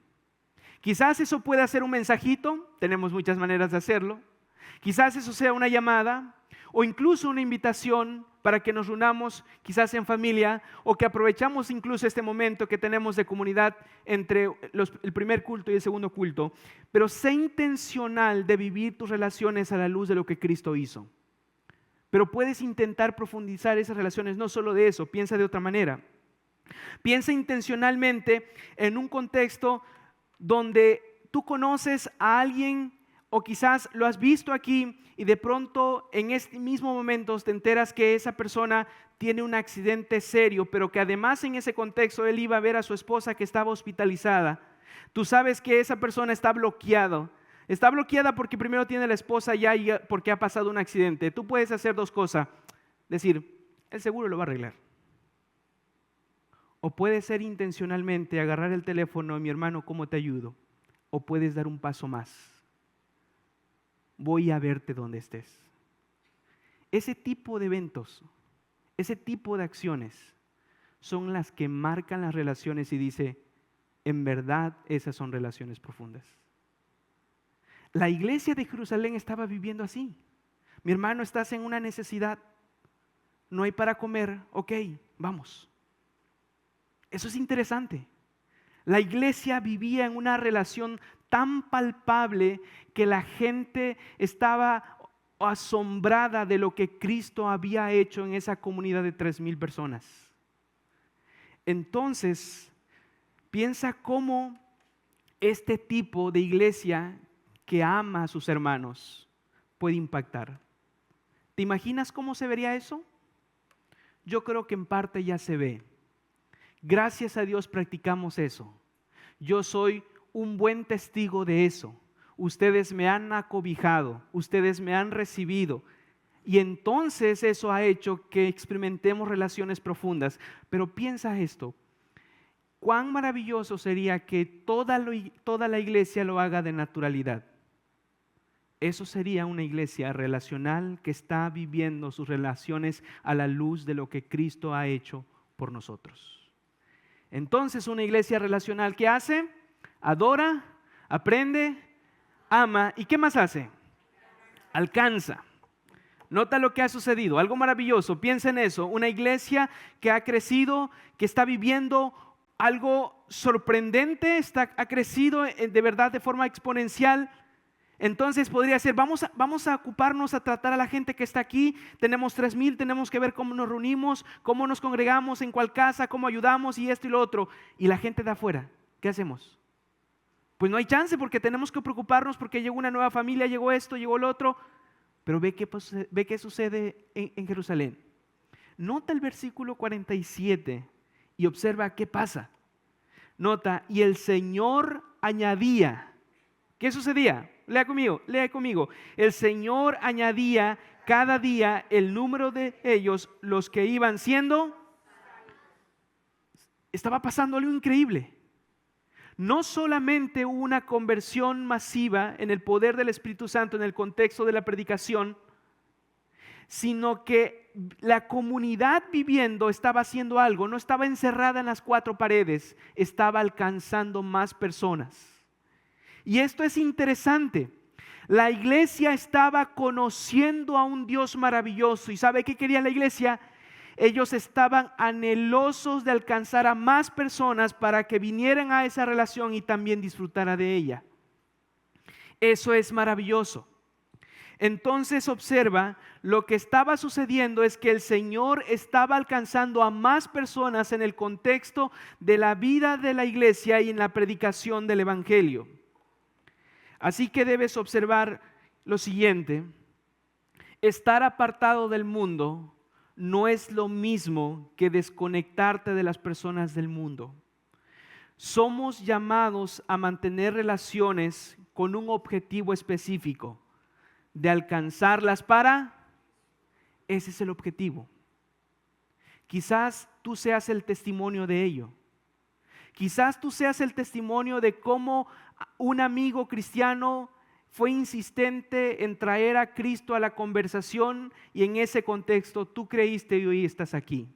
Quizás eso pueda ser un mensajito, tenemos muchas maneras de hacerlo. Quizás eso sea una llamada o incluso una invitación para que nos reunamos quizás en familia, o que aprovechamos incluso este momento que tenemos de comunidad entre el primer culto y el segundo culto. Pero sé intencional de vivir tus relaciones a la luz de lo que Cristo hizo. Pero puedes intentar profundizar esas relaciones, no solo de eso, piensa de otra manera. Piensa intencionalmente en un contexto donde tú conoces a alguien o quizás lo has visto aquí y de pronto en este mismo momento te enteras que esa persona tiene un accidente serio, pero que además en ese contexto él iba a ver a su esposa que estaba hospitalizada. Tú sabes que esa persona está bloqueada. Está bloqueada porque primero tiene la esposa ya y porque ha pasado un accidente. Tú puedes hacer dos cosas. Decir, el seguro lo va a arreglar. O puedes ser intencionalmente agarrar el teléfono, mi hermano, ¿cómo te ayudo? O puedes dar un paso más. Voy a verte donde estés. Ese tipo de eventos, ese tipo de acciones son las que marcan las relaciones y dice, en verdad esas son relaciones profundas. La iglesia de Jerusalén estaba viviendo así. Mi hermano, estás en una necesidad, no hay para comer, ok, vamos. Eso es interesante. La iglesia vivía en una relación tan palpable que la gente estaba asombrada de lo que Cristo había hecho en esa comunidad de 3,000 personas. Entonces, piensa cómo este tipo de iglesia que ama a sus hermanos puede impactar. ¿Te imaginas cómo se vería eso? Yo creo que en parte ya se ve. Gracias a Dios practicamos eso. Yo soy un buen testigo de eso. Ustedes me han acobijado, ustedes me han recibido. Y entonces eso ha hecho que experimentemos relaciones profundas. Pero piensa esto, cuán maravilloso sería que toda la iglesia lo haga de naturalidad. Eso sería una iglesia relacional que está viviendo sus relaciones a la luz de lo que Cristo ha hecho por nosotros. Entonces, una iglesia relacional, ¿qué hace? Adora, aprende, ama. ¿Y qué más hace? Alcanza. Nota lo que ha sucedido, algo maravilloso. Piensa en eso. Una iglesia que ha crecido, que está viviendo algo sorprendente, ha crecido de verdad de forma exponencial. Entonces podría ser, vamos a ocuparnos a tratar a la gente que está aquí. Tenemos 3,000, tenemos que ver cómo nos reunimos, cómo nos congregamos, en cuál casa, cómo ayudamos y esto y lo otro. Y la gente de afuera, ¿qué hacemos? Pues no hay chance porque tenemos que preocuparnos porque llegó una nueva familia, llegó esto, llegó lo otro. Pero ve qué sucede en Jerusalén. Nota el versículo 47 y observa qué pasa. Nota, y el Señor añadía. ¿Qué sucedía? Lea conmigo. El Señor añadía cada día el número de ellos, los que iban siendo. Estaba pasando algo increíble. No solamente hubo una conversión masiva en el poder del Espíritu Santo en el contexto de la predicación, sino que la comunidad viviendo estaba haciendo algo, no estaba encerrada en las 4 paredes, estaba alcanzando más personas. Y esto es interesante. La iglesia estaba conociendo a un Dios maravilloso. ¿Y sabe qué quería la iglesia? Ellos estaban anhelosos de alcanzar a más personas para que vinieran a esa relación y también disfrutaran de ella. Eso es maravilloso. Entonces observa, lo que estaba sucediendo es que el Señor estaba alcanzando a más personas en el contexto de la vida de la iglesia y en la predicación del evangelio. Así que debes observar lo siguiente: estar apartado del mundo no es lo mismo que desconectarte de las personas del mundo. Somos llamados a mantener relaciones con un objetivo específico, de alcanzarlas para. Ese es el objetivo. Quizás tú seas el testimonio de ello. Quizás tú seas el testimonio de cómo un amigo cristiano fue insistente en traer a Cristo a la conversación y en ese contexto tú creíste y hoy estás aquí.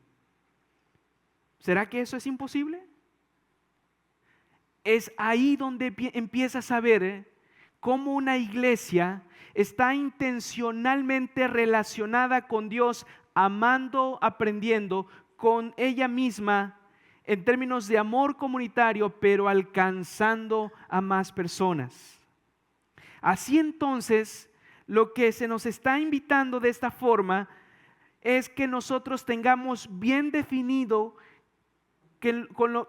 ¿Será que eso es imposible? Es ahí donde empiezas a ver cómo una iglesia está intencionalmente relacionada con Dios, amando, aprendiendo con ella misma en términos de amor comunitario, pero alcanzando a más personas. Así entonces, lo que se nos está invitando de esta forma es que nosotros tengamos bien definido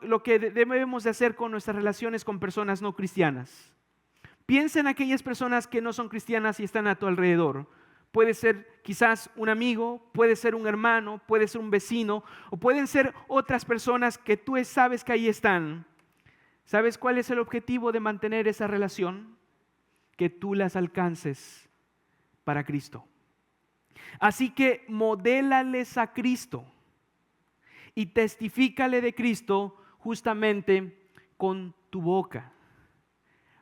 lo que debemos de hacer con nuestras relaciones con personas no cristianas. Piensa en aquellas personas que no son cristianas y están a tu alrededor. Puede ser quizás un amigo, puede ser un hermano, puede ser un vecino, o pueden ser otras personas que tú sabes que ahí están. ¿Sabes cuál es el objetivo de mantener esa relación? Que tú las alcances para Cristo. Así que modélales a Cristo y testifícale de Cristo justamente con tu boca.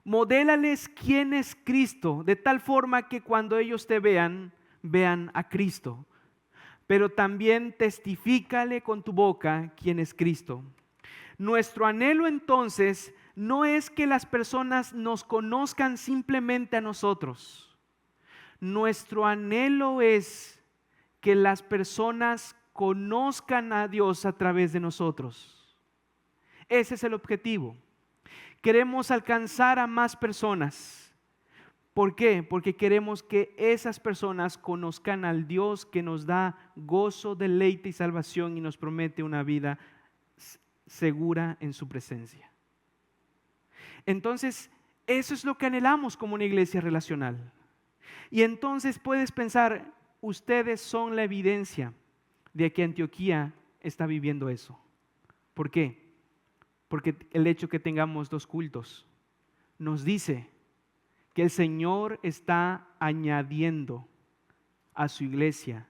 Modélales quién es Cristo, de tal forma que cuando ellos te vean, vean a Cristo. Pero también testifícale con tu boca quién es Cristo. Nuestro anhelo entonces no es que las personas nos conozcan simplemente a nosotros. Nuestro anhelo es que las personas conozcan a Dios a través de nosotros. Ese es el objetivo. Queremos alcanzar a más personas. ¿Por qué? Porque queremos que esas personas conozcan al Dios que nos da gozo, deleite y salvación y nos promete una vida segura en su presencia. Entonces, eso es lo que anhelamos como una iglesia relacional. Y entonces puedes pensar, ustedes son la evidencia de que Antioquía está viviendo eso. ¿Por qué? Porque el hecho que tengamos 2 cultos nos dice que el Señor está añadiendo a su iglesia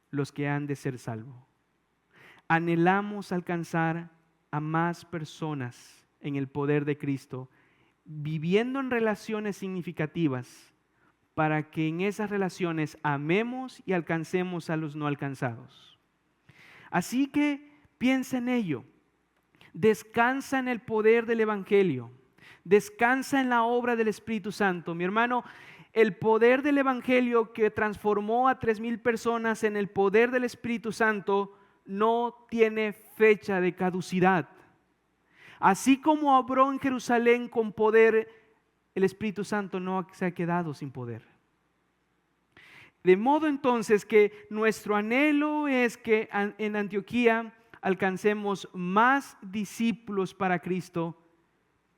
los que han de ser salvos. Anhelamos alcanzar a más personas en el poder de Cristo, viviendo en relaciones significativas, para que en esas relaciones amemos y alcancemos a los no alcanzados. Así que piensa en ello. Descansa en el poder del Evangelio. Descansa en la obra del Espíritu Santo. Mi hermano, el poder del Evangelio que transformó a 3,000 personas en el poder del Espíritu Santo no tiene fecha de caducidad. Así como obró en Jerusalén con poder, el Espíritu Santo no se ha quedado sin poder. De modo entonces que nuestro anhelo es que en Antioquía alcancemos más discípulos para Cristo,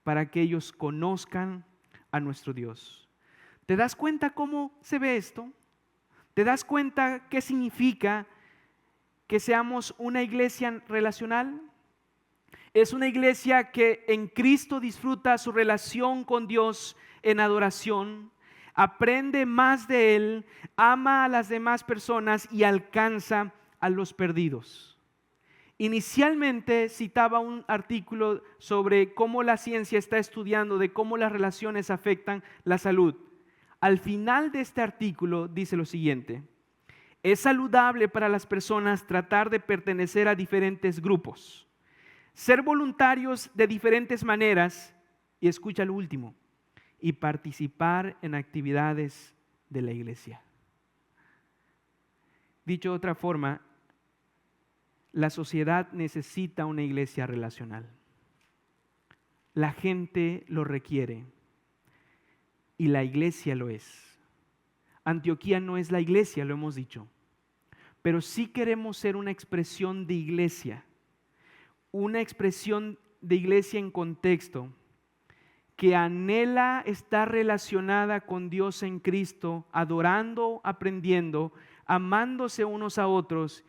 para que ellos conozcan a nuestro Dios. ¿Te das cuenta cómo se ve esto? ¿Te das cuenta qué significa que seamos una iglesia relacional? Es una iglesia que en Cristo disfruta su relación con Dios en adoración, aprende más de Él, ama a las demás personas y alcanza a los perdidos. Inicialmente citaba un artículo sobre cómo la ciencia está estudiando de cómo las relaciones afectan la salud. Al final de este artículo dice lo siguiente: es saludable para las personas tratar de pertenecer a diferentes grupos, ser voluntarios de diferentes maneras, y escucha lo último, y participar en actividades de la iglesia. Dicho de otra forma, la sociedad necesita una iglesia relacional. La gente lo requiere y la iglesia lo es. Antioquía no es la iglesia, lo hemos dicho, pero sí queremos ser una expresión de iglesia en contexto que anhela estar relacionada con Dios en Cristo, adorando, aprendiendo, amándose unos a otros,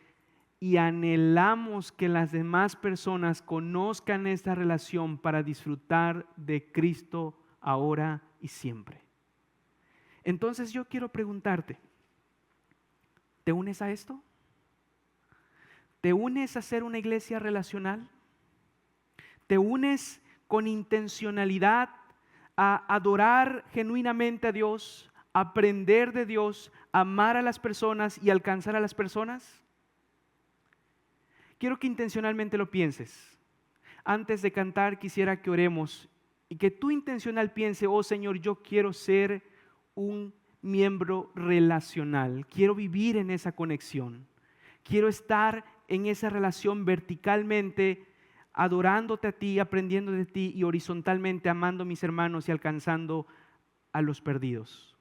y anhelamos que las demás personas conozcan esta relación para disfrutar de Cristo ahora y siempre. Entonces yo quiero preguntarte, ¿te unes a esto? ¿Te unes a ser una iglesia relacional? ¿Te unes con intencionalidad a adorar genuinamente a Dios, aprender de Dios, amar a las personas y alcanzar a las personas? Quiero que intencionalmente lo pienses. Antes de cantar quisiera que oremos y que tú intencional piense: oh Señor, yo quiero ser un miembro relacional, quiero vivir en esa conexión, quiero estar en esa relación verticalmente, adorándote a ti, aprendiendo de ti, y horizontalmente amando a mis hermanos y alcanzando a los perdidos.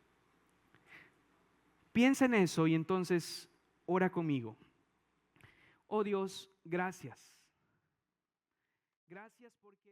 Piensa en eso y entonces ora conmigo. Oh Dios, gracias. Gracias porque